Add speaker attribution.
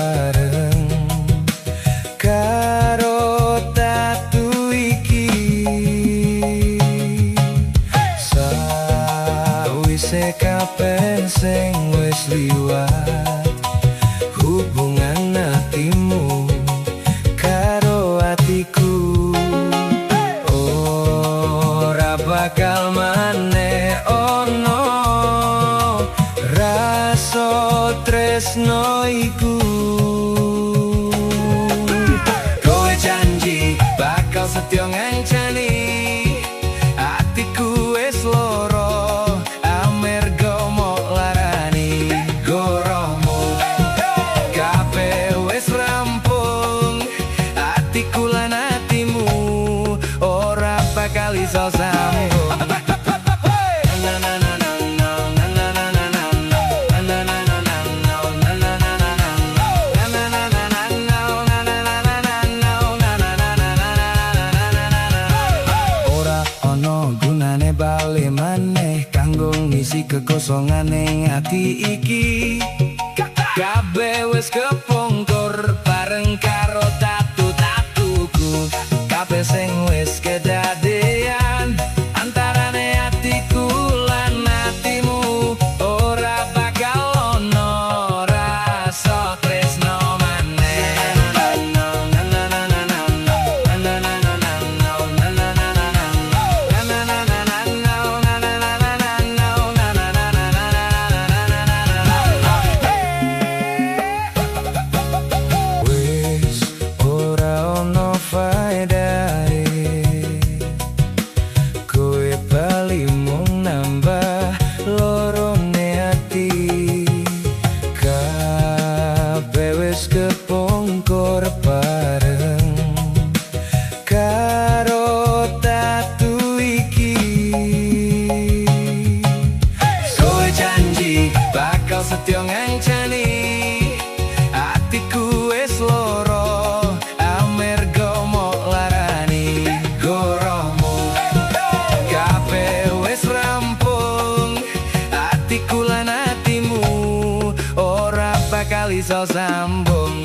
Speaker 1: bareng karo tatu iki. Sawise kabeh sing wis liwat, hubungan atimu karo atiku ora bakal maneh ono rasa tresno iku. Kowe janji bakal setya ngancani atiku wis loro, amarga mok larani goromu. Kabeh wis rampung, atiku lan atimu ora bakal iso sambung. Bali maneh kanggo ngisi kekosongan ning ati iki. Kabeh wis kepungkur bareng karo tatu-tatuku. Kabeh sing wis kedadean antarane atiku lan atimu ora bakal ono rasa tresno maneh. Kowe bali mung nambah lorone ati. Kabeh wis kepungkur bareng karo tatu iki. Kowe janji bakal setya ngancani atiku wis loro, amarga mok larani goromu. Kabeh wis rampung, atiku lan atimu ora bakal iso sambung.